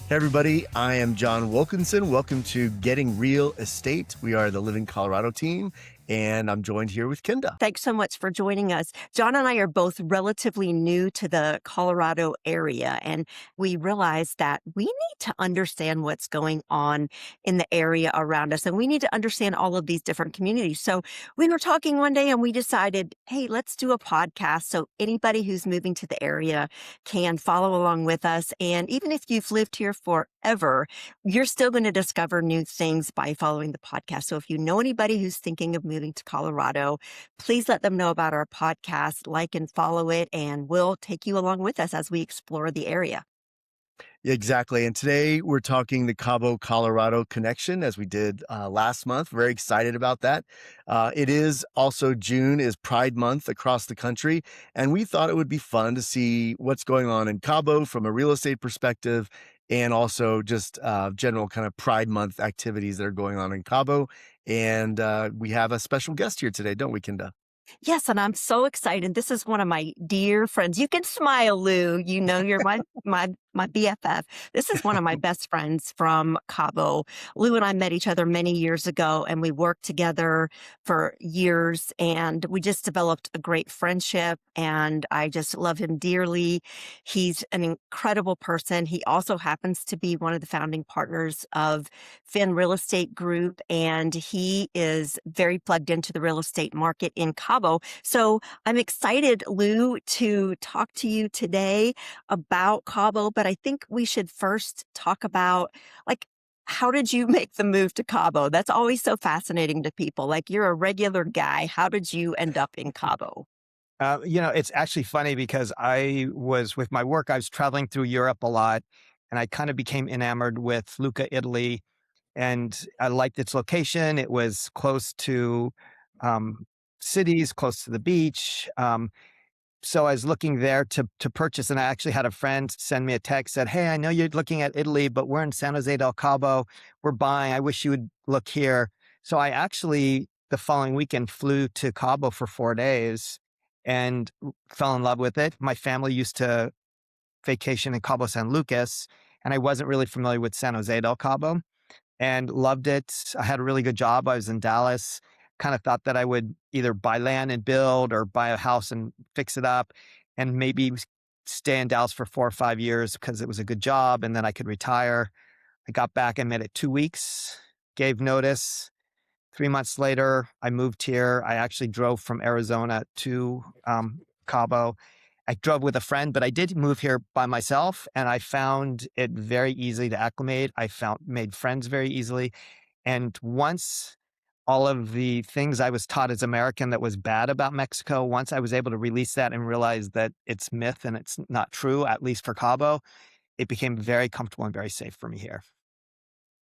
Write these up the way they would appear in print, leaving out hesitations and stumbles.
Hey everybody, I am John Wilkinson. Welcome to Getting Real Estate. We are the Living Colorado team, and I'm joined here with Kenda. Thanks so much for joining us. John and I are both relatively new to the Colorado area, and we realized that we need to understand what's going on in the area around us, and we need to understand all of these different communities. So we were talking one day and we decided, hey, let's do a podcast so anybody who's moving to the area can follow along with us. And even if you've lived here forever, you're still going to discover new things by following the podcast. So if you know anybody who's thinking of moving to Colorado, please let them know about our podcast, like and follow it, and we'll take you along with us as we explore the area. Exactly. And today we're talking the Cabo, Colorado connection as we did last month. Very excited about that. It is also June is Pride Month across the country. And we thought it would be fun to see what's going on in Cabo from a real estate perspective and also just general kind of Pride Month activities that are going on in Cabo. And we have a special guest here today, don't we, Kenda? Yes, and I'm so excited. This is one of my dear friends. You can smile, Lou. You know you're my BFF. This is one of my best friends from Cabo. Lou and I met each other many years ago, and we worked together for years, and we just developed a great friendship, and I just love him dearly. He's an incredible person. He also happens to be one of the founding partners of Finn Real Estate Group, and he is very plugged into the real estate market in Cabo. So I'm excited, Lou, to talk to you today about Cabo, but I think we should first talk about, like, how did you make the move to Cabo? That's always so fascinating to people. Like, you're a regular guy. How did you end up in Cabo? It's actually funny because I was with my work, I was traveling through Europe a lot, and I kind of became enamored with Lucca, Italy, and I liked its location. It was close to um, cities, close to the beach. So I was looking there to purchase, and I actually had a friend send me a text, said, "Hey, I know you're looking at Italy, but we're in San Jose del Cabo. We're buying. I wish you would look here." So I actually, the following weekend, flew to Cabo for 4 days and fell in love with it. My family used to vacation in Cabo San Lucas, and I wasn't really familiar with San Jose del Cabo and loved it. I had a really good job. I was in Dallas. Kind of thought that I would either buy land and build or buy a house and fix it up and maybe stay in Dallas for 4 or 5 years because it was a good job and then I could retire. I got back and made it 2 weeks, gave notice. 3 months later, I moved here. I actually drove from Arizona to Cabo. I drove with a friend, but I did move here by myself and I found it very easy to acclimate. Made friends very easily. And once all of the things I was taught as American that was bad about Mexico, once I was able to release that and realize that it's myth and it's not true, at least for Cabo, it became very comfortable and very safe for me here.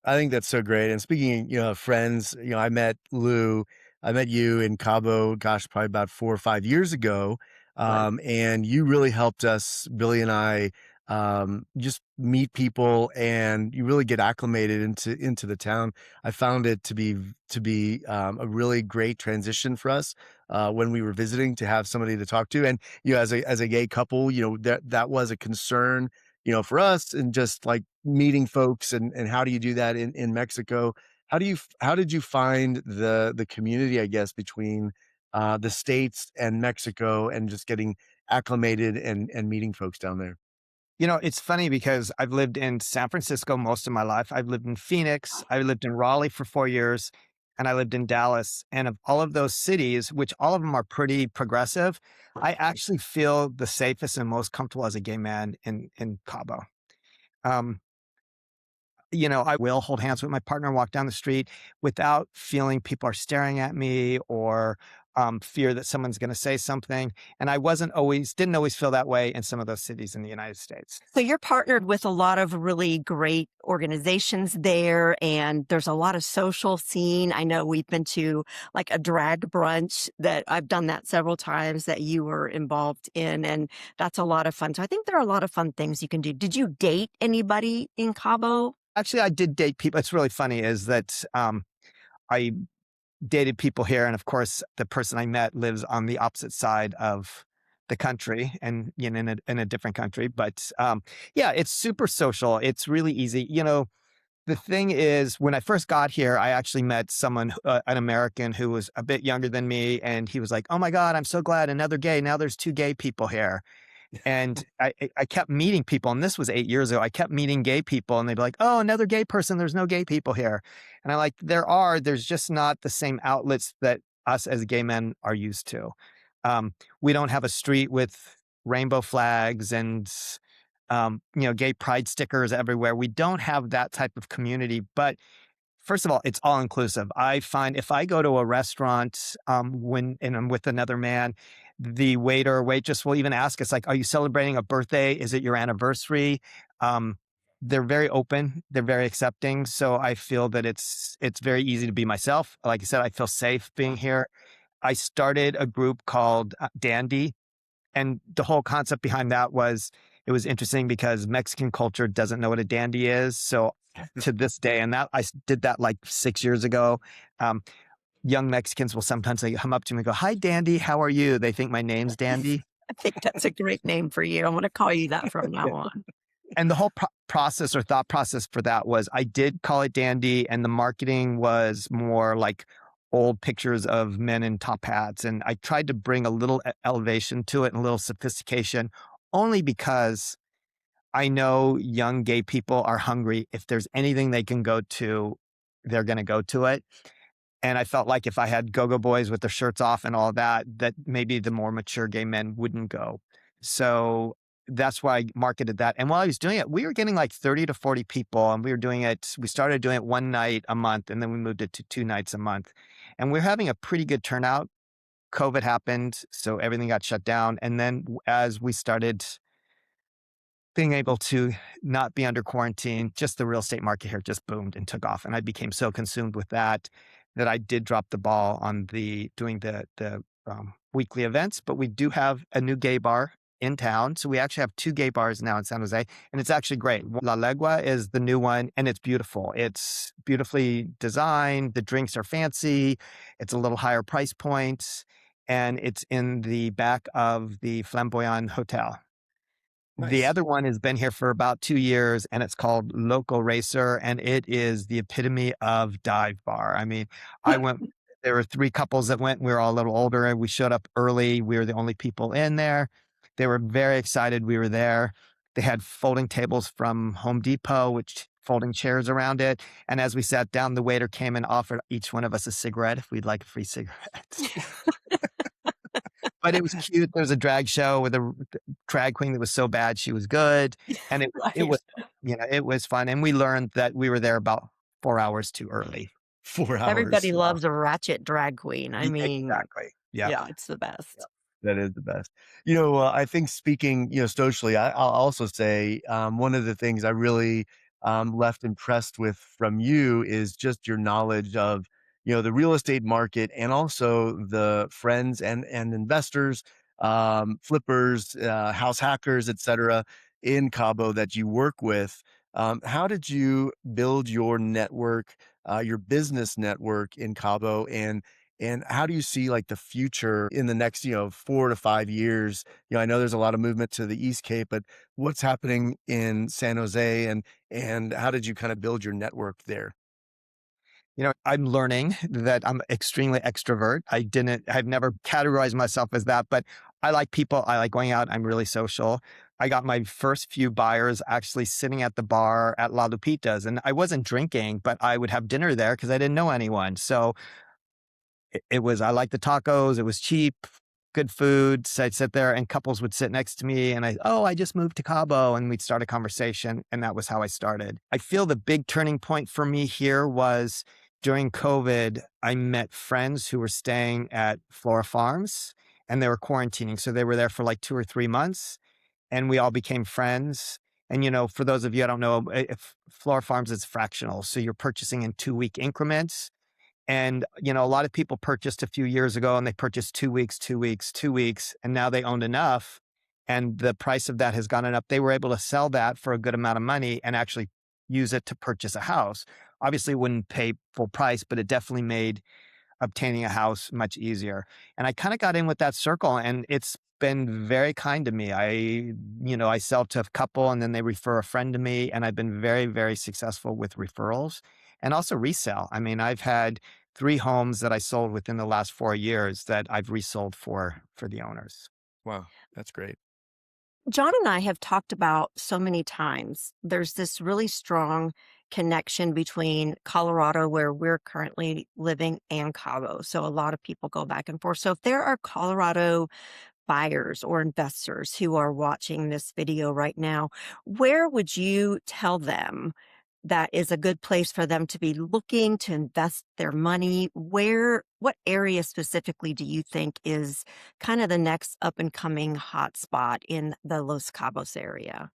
I think that's so great. And speaking, of friends, I met you in Cabo, gosh, probably about 4 or 5 years ago. Right. And you really helped us, Billy and I, just meet people and you really get acclimated into the town. I found it to be a really great transition for us when we were visiting to have somebody to talk to. And as a gay couple, that was a concern for us and just like meeting folks and how do you do that in Mexico? How did you find the community, I guess, between the States and Mexico and just getting acclimated and meeting folks down there? It's funny because I've lived in San Francisco most of my life. I've lived in Phoenix. I lived in Raleigh for 4 years, and I lived in Dallas. And of all of those cities, which all of them are pretty progressive, I actually feel the safest and most comfortable as a gay man in Cabo. Um, I will hold hands with my partner and walk down the street without feeling people are staring at me or fear that someone's going to say something. And didn't always feel that way in some of those cities in the United States. So you're partnered with a lot of really great organizations there, and there's a lot of social scene. I know we've been to like a drag brunch that I've done that several times that you were involved in, and that's a lot of fun. So I think there are a lot of fun things you can do. Did you date anybody in Cabo? Actually, I did date people. It's really funny is that I dated people here. And of course, the person I met lives on the opposite side of the country and in a different country. But yeah, it's super social. It's really easy. The thing is, when I first got here, I actually met someone, an American who was a bit younger than me, and he was like, "Oh my God, I'm so glad another gay. Now there's two gay people here." And I kept meeting people, and this was 8 years ago. I kept meeting gay people, and they'd be like, "Oh, another gay person. There's no gay people here." And I like, there's just not the same outlets that us as gay men are used to. We don't have a street with rainbow flags and gay pride stickers everywhere. We don't have that type of community. But first of all, it's all inclusive. I find if I go to a restaurant and I'm with another man, the waiter or waitress will even ask us, like, "Are you celebrating a birthday? Is it your anniversary?" Um, they're very open. They're very accepting. So I feel that it's very easy to be myself. Like I said, I feel safe being here. I started a group called Dandy, and the whole concept behind that was it was interesting because Mexican culture doesn't know what a dandy is. So to this day, and that did that like 6 years ago. Um, Young Mexicans will sometimes they come up to me and go, "Hi, Dandy, how are you?" They think my name's Dandy. I think that's a great name for you. I'm going to call you that from now Yeah. on. And the whole process or thought process for that was I did call it Dandy, and the marketing was more like old pictures of men in top hats. And I tried to bring a little elevation to it and a little sophistication, only because I know young gay people are hungry. If there's anything they can go to, they're going to go to it. And I felt like if I had go-go boys with their shirts off and all that, that maybe the more mature gay men wouldn't go. So that's why I marketed that. And while I was doing it, we were getting like 30 to 40 people, and we started doing it one night a month, and then we moved it to 2 nights a month. And we're having a pretty good turnout. COVID happened, so everything got shut down. And then as we started being able to not be under quarantine, just the real estate market here just boomed and took off. And I became so consumed with that that I did drop the ball on doing the weekly events. But we do have a new gay bar in town. So we actually have two gay bars now in San Jose, and it's actually great. La Legua is the new one, and it's beautiful. It's beautifully designed. The drinks are fancy. It's a little higher price point, and it's in the back of the Flamboyant Hotel. The Nice. other one has been here for about 2 years, and it's called Loco Racer, and it is the epitome of dive bar. I mean, I went there were 3 couples that went, we were all a little older, and we showed up early. We were the only people in there. They were very excited we were there. They had folding tables from Home Depot, which folding chairs around it, and as we sat down, the waiter came and offered each one of us a cigarette if we'd like a free cigarette. But it was cute. There was a drag show with a drag queen that was so bad she was good, and it Right. was it was fun, and we learned that we were there about 4 hours too early. 4 hours. Everybody Wow. loves a ratchet drag queen. I mean, Exactly. Yep. yeah, it's the best. That is the best. I think speaking, socially, I'll also say, one of the things I really, left impressed with from you is just your knowledge of, the real estate market and also the friends and investors, flippers, house hackers, et cetera, in Cabo that you work with. How did you build your network, your business network in Cabo, and how do you see like the future in the next, 4 to 5 years? I know there's a lot of movement to the East Cape, but what's happening in San Jose and how did you kind of build your network there? I'm learning that I'm extremely extrovert. I've never categorized myself as that, but I like people. I like going out. I'm really social. I got my first few buyers actually sitting at the bar at La Lupita's, and I wasn't drinking, but I would have dinner there because I didn't know anyone. So I liked the tacos. It was cheap, good food. So I'd sit there and couples would sit next to me and I just moved to Cabo, and we'd start a conversation. And that was how I started. I feel the big turning point for me here was during COVID. I met friends who were staying at Flora Farms, and they were quarantining. So they were there for like 2 or 3 months, and we all became friends. And, for those of you, I don't know, if Flora Farms is fractional. So you're purchasing in 2-week increments. And, a lot of people purchased a few years ago, and they purchased 2 weeks, 2 weeks, 2 weeks, and now they owned enough. And the price of that has gone up. They were able to sell that for a good amount of money and actually use it to purchase a house. Obviously, wouldn't pay full price, but it definitely made obtaining a house much easier. And I kind of got in with that circle, and it's been very kind to me. I sell to a couple and then they refer a friend to me, and I've been very, very successful with referrals and also resell. I mean, I've had 3 homes that I sold within the last 4 years that I've resold for the owners. Wow, that's great. John and I have talked about so many times. There's this really strong connection between Colorado, where we're currently living, and Cabo. So a lot of people go back and forth. So if there are Colorado buyers or investors who are watching this video right now, where would you tell them that is a good place for them to be looking to invest their money? What area specifically do you think is kind of the next up and coming hot spot in the Los Cabos area?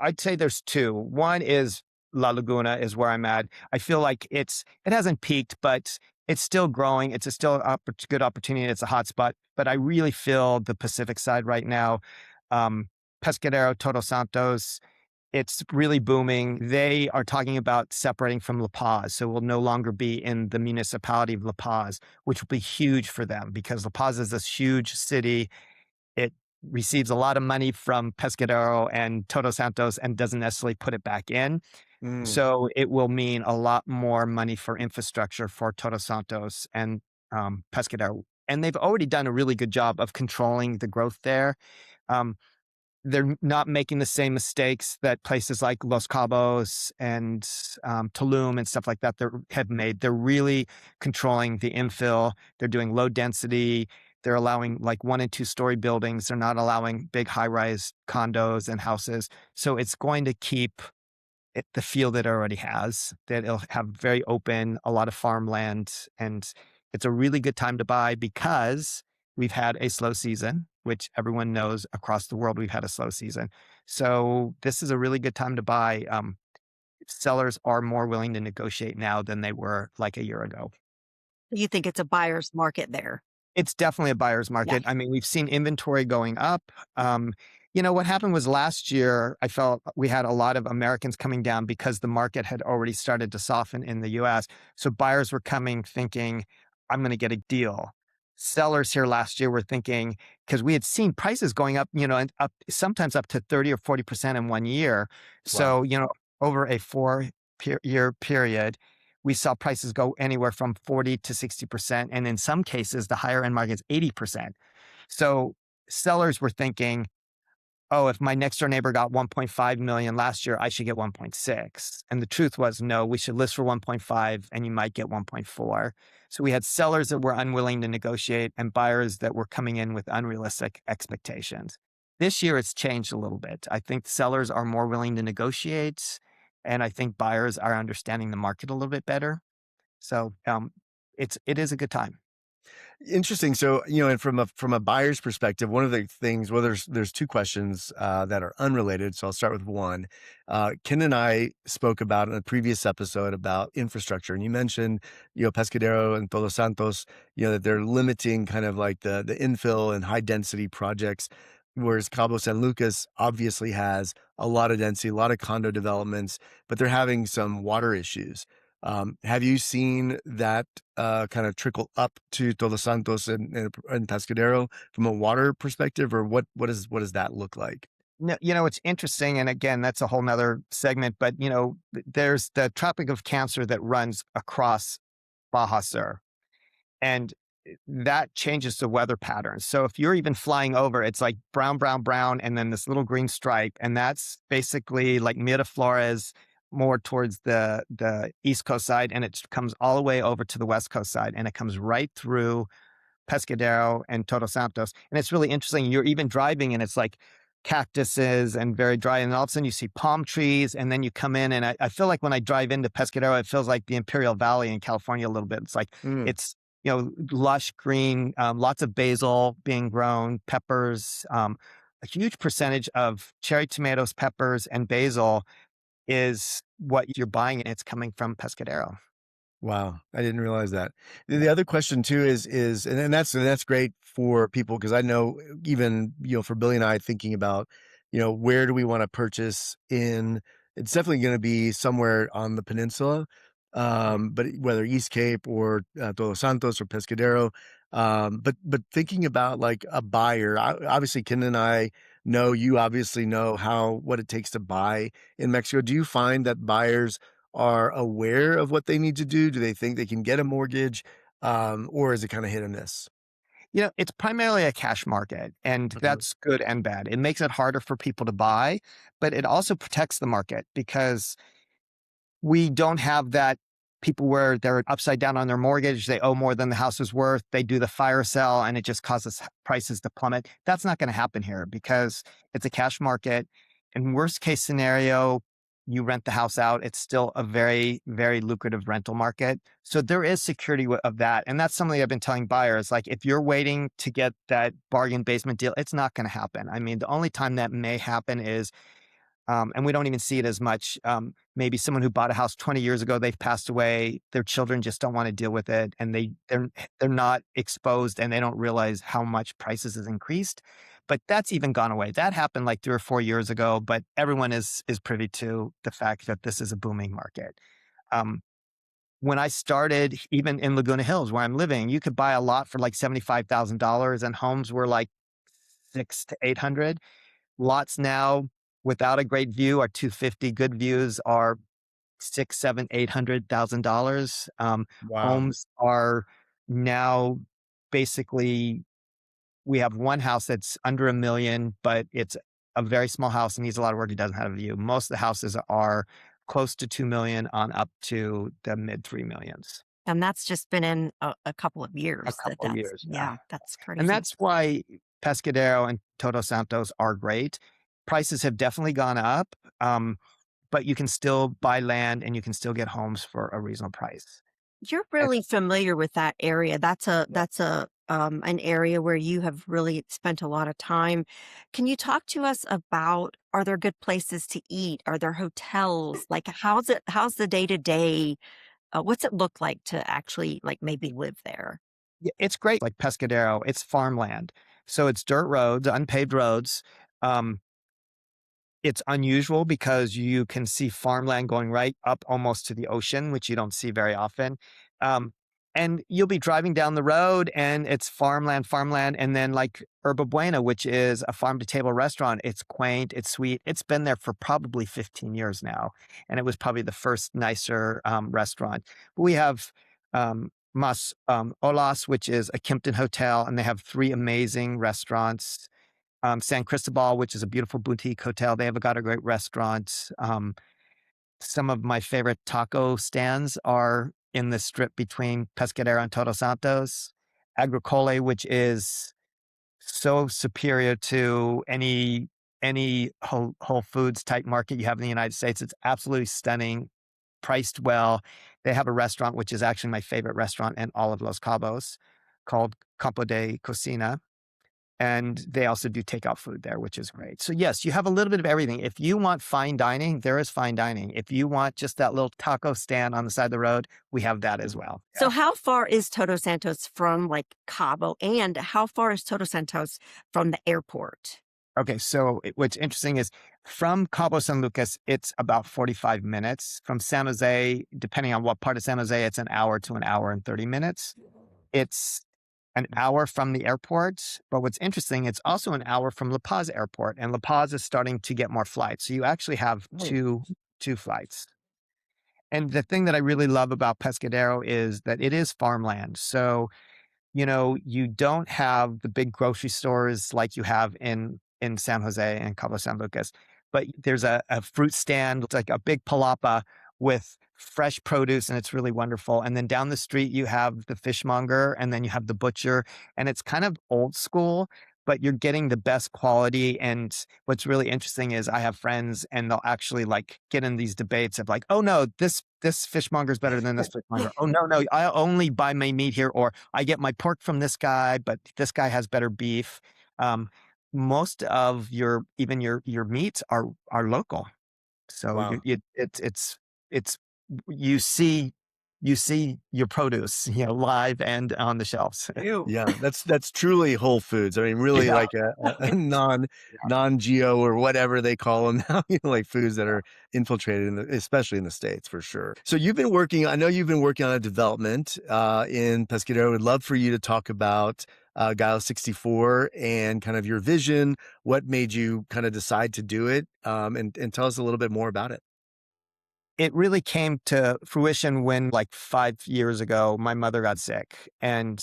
I'd say there's 2. One is La Laguna is where I'm at. I feel like it hasn't peaked, but it's still growing. It's a still good opportunity. It's a hot spot, but I really feel the Pacific side right now. Um, Pescadero, Todos Santos, it's really booming. They are talking about separating from La Paz, so we'll no longer be in the municipality of La Paz, which will be huge for them because La Paz is this huge city. It receives a lot of money from Pescadero and Todos Santos and doesn't necessarily put it back in. Mm, So it will mean a lot more money for infrastructure for Todos Santos and Pescadero. And they've already done a really good job of controlling the growth there. Um, they're not making the same mistakes that places like Los Cabos and Tulum and stuff like that have made. They're really controlling the infill. They're doing low density. They're allowing like 1 and 2 story buildings. They're not allowing big high rise condos and houses. So it's going to keep the feel that it already has, that it'll have very open, a lot of farmland. And it's a really good time to buy because we've had a slow season, which everyone knows across the world, we've had a slow season. So this is a really good time to buy. Sellers are more willing to negotiate now than they were like a year ago. You think it's a buyer's market there? It's definitely a buyer's Yeah. market. I mean, we've seen inventory going up. What happened was last year, I felt we had a lot of Americans coming down because the market had already started to soften in the US. So buyers were coming thinking, I'm going to get a deal. Sellers here last year were thinking, because we had seen prices going up, and up sometimes up to 30 or 40% in 1 year. wow. So, over a 4 year period, we saw prices go anywhere from 40 to 60%. And in some cases, the higher end markets, 80%. So sellers were thinking, oh, if my next door neighbor got 1.5 million last year, I should get 1.6. And the truth was, no, we should list for 1.5 and you might get 1.4. So we had sellers that were unwilling to negotiate and buyers that were coming in with unrealistic expectations. This year, it's changed a little bit. I think sellers are more willing to negotiate, and I think buyers are understanding the market a little bit better. So it is a good time. Interesting. So, and from a buyer's perspective, one of the things, well, there's 2 questions that are unrelated. So I'll start with one. Ken and I spoke about in a previous episode about infrastructure, and you mentioned, Pescadero and Todos Santos, that they're limiting kind of like the infill and high density projects, whereas Cabo San Lucas obviously has a lot of density, a lot of condo developments, but they're having some water issues. Have you seen that kind of trickle up to Todos Santos and Pescadero from a water perspective, or what does that look like? No, it's interesting. And again, that's a whole nother segment, but there's the Tropic of Cancer that runs across Baja Sur. And that changes the weather patterns. So if you're even flying over, it's like brown, brown, brown, and then this little green stripe. And that's basically like Miraflores, more towards the East Coast side. And it comes all the way over to the West Coast side. And it comes right through Pescadero and Todos Santos. And it's really interesting. You're even driving and it's like cactuses and very dry. And all of a sudden you see palm trees. And then you come in and I feel like when I drive into Pescadero, it feels like the Imperial Valley in California a little bit. It's like, Mm, it's, lush green, lots of basil being grown, peppers, a huge percentage of cherry tomatoes, peppers, and basil is what you're buying. And it's coming from Pescadero. wow, I didn't realize that. The other question too is, and that's great for people because I know even for Billy and I thinking about where do we want to purchase in. It's definitely going to be somewhere on the peninsula, but whether East Cape or Todos Santos or Pescadero, But thinking about like a buyer, obviously Ken and I know you obviously know how what it takes to buy in Mexico. Do you find that buyers are aware of what they need to do? Do they think they can get a mortgage? Or is it kind of hit or miss? It's primarily a cash market, and Mhm. that's good and bad. It makes it harder for people to buy, but it also protects the market because we don't have that people where they're upside down on their mortgage, they owe more than the house is worth, they do the fire sale, and it just causes prices to plummet. That's not gonna happen here because it's a cash market. In worst case scenario, you rent the house out, it's still a very, very lucrative rental market. So there is security of that, and that's something I've been telling buyers, like, if you're waiting to get that bargain basement deal, it's not gonna happen. I mean, the only time that may happen is and we don't even see it as much. Maybe someone who bought a house 20 years ago, they've passed away. Their children just don't want to deal with it, and they're not exposed, and they don't realize how much prices has increased. But that's even gone away. That happened like 3 or 4 years ago. But everyone is privy to the fact that this is a booming market. Um, when I started, even in Laguna Hills, where I'm living, you could buy a lot for like $75,000, and homes were like 6 to 800. Lots now without a great view are 250. Good views are six, seven, $800,000. Wow. Homes are now basically we have one house that's under 1 million, but it's a very small house and needs a lot of work. It doesn't have a view. Most of the houses are close to 2 million on up to the mid 3 millions. And that's just been in a couple of A years couple of that's years, yeah. yeah, that's And crazy. that's why Pescadero and Todos Santos are great. Prices have definitely gone up, but you can still buy land and you can still get homes for a reasonable price. You're And really familiar with that area. yeah, That's a an area where you have really spent a lot of time. Can you talk to us about are there good places to eat? Are there hotels? Like how's the day to day? What's it look like to actually like maybe live there? it's great. Like Pescadero, it's farmland. So it's dirt roads, unpaved roads. Um, It's unusual because you can see farmland going right up almost to the ocean, which you don't see very often. Um, and you'll be driving down the road and it's farmland, farmland, and then like Herba Buena, which is a farm to table restaurant. It's quaint, it's sweet. It's been there for probably 15 years now. And it was probably the first nicer restaurant. But we have Mas Olas, which is a Kimpton hotel, and they have three amazing restaurants. San Cristobal, which is a beautiful boutique hotel. They have got a great restaurant. Some of my favorite taco stands are in the strip between Pescadero and Todos Santos. Agricole, which is so superior to any Whole Foods type market you have in the United States. It's absolutely stunning, priced well. They have a restaurant, which is actually my favorite restaurant in all of Los Cabos, called Campo de Cocina, and they also do takeout food there, which is great. So yes, you have a little bit of everything. If you want fine dining, there is fine dining. If you want just that little taco stand on the side of the road, we have that as well. So Yeah. how far is Todos Santos from like Cabo and how far is Todos Santos from the airport? Okay. So what's interesting is from Cabo San Lucas, it's about 45 minutes. From San Jose, depending on what part of San Jose, it's an hour to an hour and 30 minutes. It's an hour from the airport, but what's interesting, it's also an hour from La Paz Airport, and La Paz is starting to get more flights. So you actually have two flights. And the thing that I really love about Pescadero is that it is farmland. So you don't have the big grocery stores like you have in San Jose and Cabo San Lucas, but there's a fruit stand. It's like a big palapa with fresh produce, and it's really wonderful. And then down the street, you have the fishmonger, and then you have the butcher, and it's kind of old school, but you're getting the best quality. And what's really interesting is I have friends, and they'll actually like get in these debates of like, oh no, this fishmonger is better than this fishmonger. Oh no, no, I only buy my meat here, or I get my pork from this guy, but this guy has better beef. Um, Most of even your meats are local, so Wow. it's you see you see your produce, live and on the shelves. Ew. Yeah, that's truly Whole Foods. I mean, really Yeah, like a non-geo or whatever they call them now, like foods that are infiltrated especially in the States for sure. So I know you've been working on a development in Pescadero. I would love for you to talk about Gallo 64 and kind of your vision, what made you kind of decide to do it, and tell us a little bit more about it. it really came to fruition when, like 5 years ago, my mother got sick, and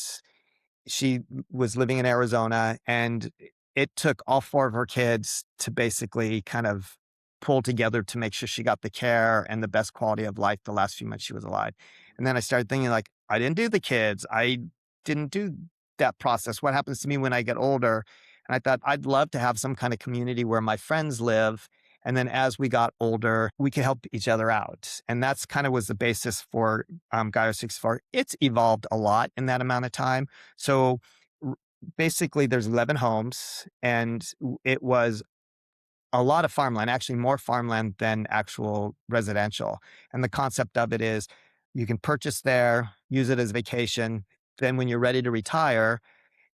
she was living in Arizona, and it took all four of her kids to basically kind of pull together to make sure she got the care and the best quality of life the last few months she was alive. And then I started thinking, like, I didn't do the kids. I didn't do that process. What happens to me when I get older? And I thought I'd love to have some kind of community where my friends live. And then as we got older, we could help each other out. And that's kind of was the basis for Gaia 64. It's evolved a lot in that amount of time. So r- basically, there's 11 homes, and it was a lot of farmland, actually more farmland than actual residential. And the concept of it is you can purchase there, use it as vacation. Then when you're ready to retire,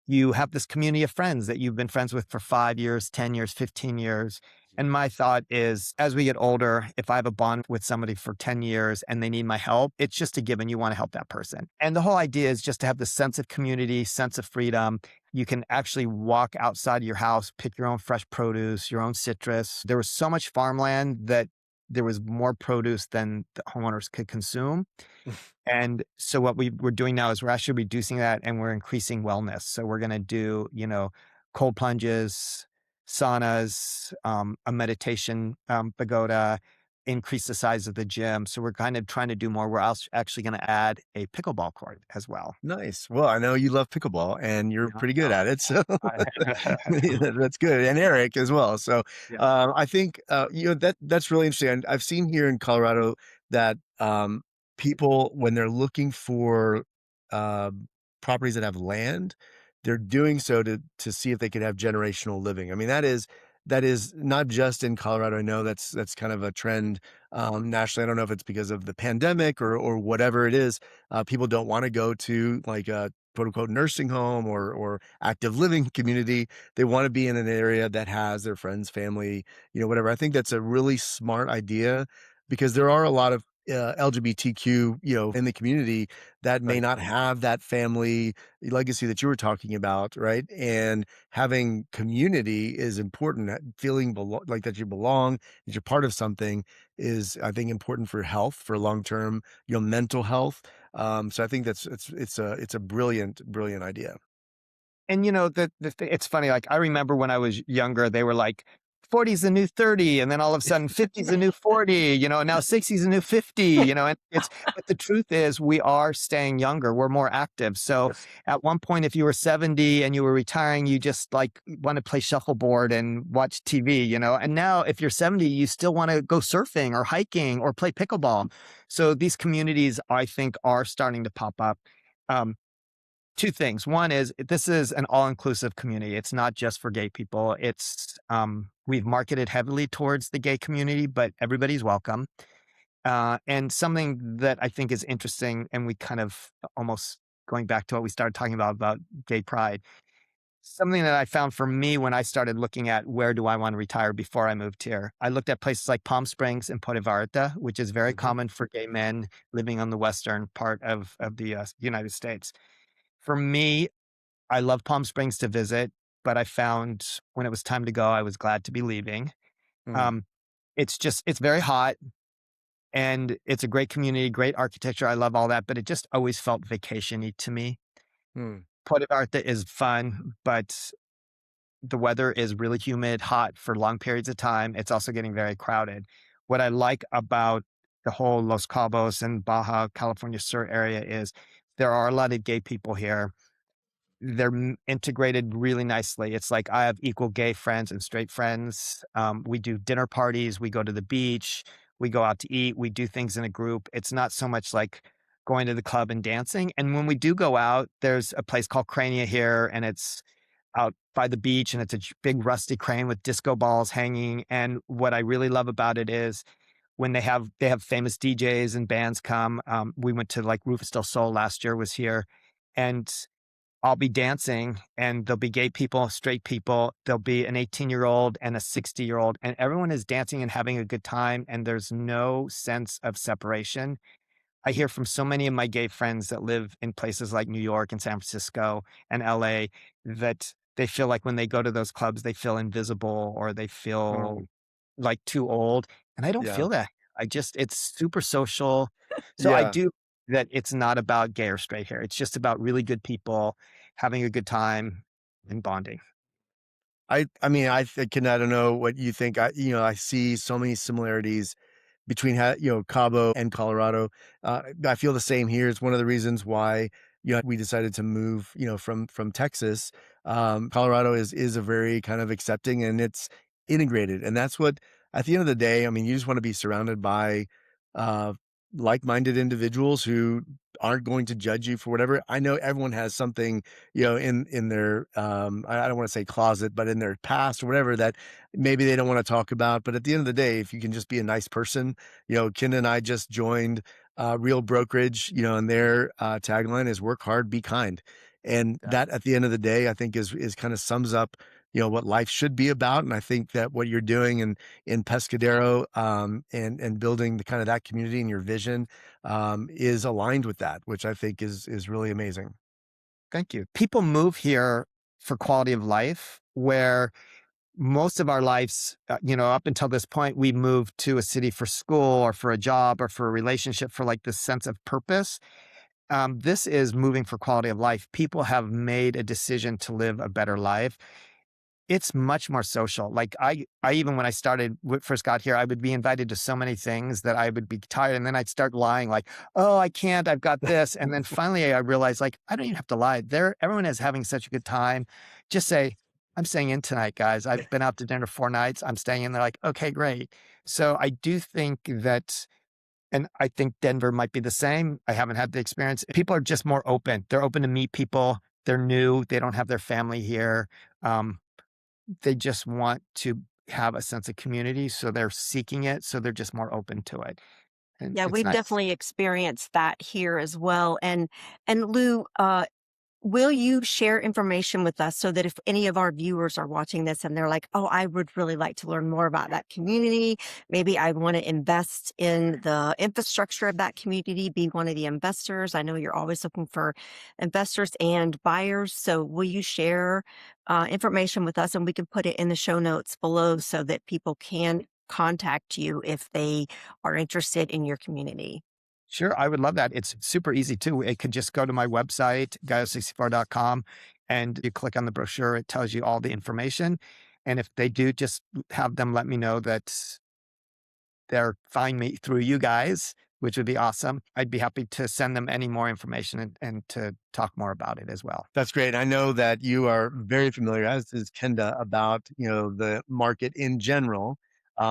you have this community of friends that you've been friends with for 5 years, 10 years, 15 years. And my thought is, as we get older, if I have a bond with somebody for 10 years and they need my help, it's just a given. You want to help that person. And the whole idea is just to have this sense of community, sense of freedom. You can actually walk outside of your house, pick your own fresh produce, your own citrus. There was so much farmland that there was more produce than the homeowners could consume. And so what we're doing now is we're actually reducing that and we're increasing wellness. So we're going to do, cold plunges, saunas, a meditation pagoda, increase the size of the gym. So we're kind of trying to do more. We're also actually going to add a pickleball court as well. Nice. Well, I know you love pickleball and you're Yeah. pretty good at it. So I- that's good. And Eric as well. So yeah. I think that's really interesting. And I've seen here in Colorado that people, when they're looking for properties that have land, they're doing so to see if they could have generational living. I mean, that is not just in Colorado. I know that's kind of a trend nationally. I don't know if it's because of the pandemic or whatever it is. People don't want to go to like a quote unquote nursing home or active living community. They want to be in an area that has their friends, family, whatever. I think that's a really smart idea because there are a lot of LGBTQ, in the community that may Right. not have that family legacy that you were talking about, right? And having community is important. Feeling like that you belong, that you're part of something is, I think, important for health, for long term, mental health. So I think it's a brilliant, brilliant idea. And it's funny. Like I remember when I was younger, they were like, 40 is the new 30, and then all of a sudden 50 is the new 40, and now 60 is the new 50, and but the truth is we are staying younger. We're more active. So Yes. at one point, if you were 70 and you were retiring, you just like want to play shuffleboard and watch TV, and now if you're 70, you still want to go surfing or hiking or play pickleball. So these communities, I think, are starting to pop up. Um, Two things. One is this is an all-inclusive community. It's not just for gay people. We've marketed heavily towards the gay community, but everybody's welcome. And something that I think is interesting, and we kind of almost going back to what we started talking about gay pride. Something that I found for me when I started looking at where do I want to retire before I moved here, I looked at places like Palm Springs and Puerto Vallarta, which is very Mhm. common for gay men living on the western part of the United States. For me, I love Palm Springs to visit, but I found when it was time to go, I was glad to be leaving. Mm, Um, it's very hot and it's a great community, great architecture. I love all that, but it just always felt vacation-y to me. mm, Puerto Vallarta is fun, but the weather is really humid, hot for long periods of time. It's also getting very crowded. What I like about the whole Los Cabos and Baja California Sur area is there are a lot of gay people here. They're integrated really nicely. It's like I have equal gay friends and straight friends. We do dinner parties. We go to the beach. We go out to eat. We do things in a group. It's not so much like going to the club and dancing. And when we do go out, there's a place called Crania here, and it's out by the beach, and it's a big rusty crane with disco balls hanging. And what I really love about it is when they have famous DJs and bands come. We went to like Rufus Del Sol last year was here, and I'll be dancing and there'll be gay people, straight people, there'll be an 18-year-old and a 60-year-old, and everyone is dancing and having a good time, and there's no sense of separation. I hear from so many of my gay friends that live in places like New York and San Francisco and LA that they feel like when they go to those clubs, they feel invisible or they feel Mm, like too old. And I don't yeah. feel that. It's super social. So I Yeah. do that it's not about gay or straight hair. It's just about really good people having a good time and bonding. I mean, I think, and I don't know what you think. I see so many similarities between Cabo and Colorado. I feel the same here. It's one of the reasons why we decided to move from Texas. Colorado is a very kind of accepting, and it's integrated, and that's what at the end of the day. I mean, you just want to be surrounded by uh, like-minded individuals who aren't going to judge you for whatever. I know everyone has something in their I don't want to say closet, but in their past or whatever that maybe they don't want to talk about. But at the end of the day, if you can just be a nice person, Kenda and I just joined Real Brokerage, and their tagline is "Work hard, be kind," and Yeah. that at the end of the day, I think is kind of sums up what life should be about. And I think that what you're doing in Pescadero, and building the kind of that community and your vision, is aligned with that, which I think is really amazing. Thank you. People move here for quality of life where most of our lives, up until this point, we moved to a city for school or for a job or for a relationship for like this sense of purpose. This is moving for quality of life. People have made a decision to live a better life. It's much more social. Like I even when I first got here, I would be invited to so many things that I would be tired, and then I'd start lying, like, "Oh, I can't. I've got this." And then finally, I realized, like, I don't even have to lie. Everyone is having such a good time. Just say, "I'm staying in tonight, guys. I've been out to dinner 4 nights. I'm staying in." They're like, "Okay, great." So I do think that, and I think Denver might be the same. I haven't had the experience. People are just more open. They're open to meet people. They're new. They don't have their family here. Um, they just want to have a sense of community, so they're seeking it, so they're just more open to it, and Yeah, it's we've nice. definitely experienced that here as well. And Lou, will you share information with us so that if any of our viewers are watching this and they're like, "Oh, I would really like to learn more about that community. Maybe I want to invest in the infrastructure of that community, be one of the investors." I know you're always looking for investors and buyers. So will you share information with us and we can put it in the show notes below so that people can contact you if they are interested in your community? Sure, I would love that. It's super easy too. It could just go to my website, gallo64.com, and you click on the brochure, it tells you all the information, and if they do, just have them let me know that they're find me through you guys, which would be awesome. I'd be happy to send them any more information and to talk more about it as well. That's great. I know that you are very familiar, as is Kenda, about the market in general.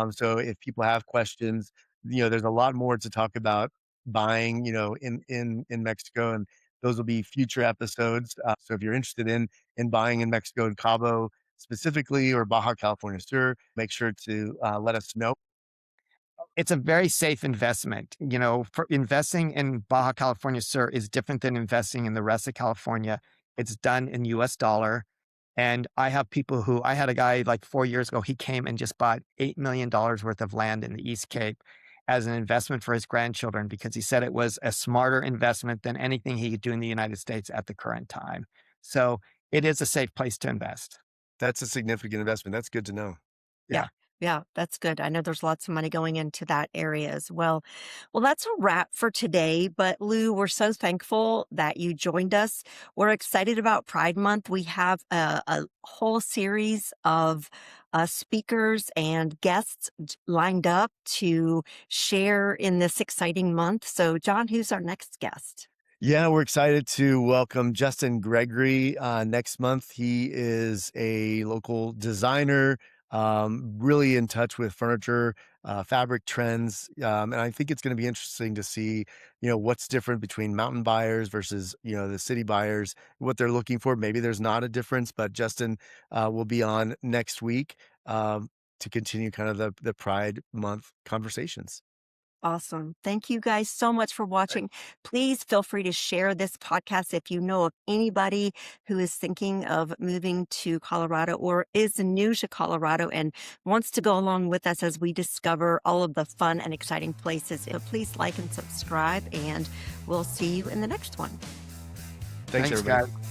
So if people have questions, there's a lot more to talk about buying, in Mexico, and those will be future episodes. So if you're interested in buying in Mexico and Cabo specifically, or Baja California Sur, make sure to let us know. It's a very safe investment. For investing in Baja California Sur is different than investing in the rest of California. It's done in US dollar. And I had a guy like 4 years ago, he came and just bought $8 million worth of land in the East Cape as an investment for his grandchildren because he said it was a smarter investment than anything he could do in the United States at the current time. So it is a safe place to invest. That's a significant investment. That's good to know. Yeah. Yeah. Yeah, that's good. I know there's lots of money going into that area as well. Well, that's a wrap for today. But Lou, we're so thankful that you joined us. We're excited about Pride Month. We have a whole series of speakers and guests lined up to share in this exciting month. So, John, who's our next guest? Yeah, we're excited to welcome Justin Gregory next month. He is a local designer, really in touch with furniture, fabric trends, and I think it's going to be interesting to see, what's different between mountain buyers versus the city buyers, what they're looking for. Maybe there's not a difference, but Justin will be on next week to continue kind of the Pride Month conversations. Awesome. Thank you guys so much for watching. Please feel free to share this podcast if you know of anybody who is thinking of moving to Colorado or is new to Colorado and wants to go along with us as we discover all of the fun and exciting places. Please like and subscribe, and we'll see you in the next one. Thanks Thanks, everybody. guys.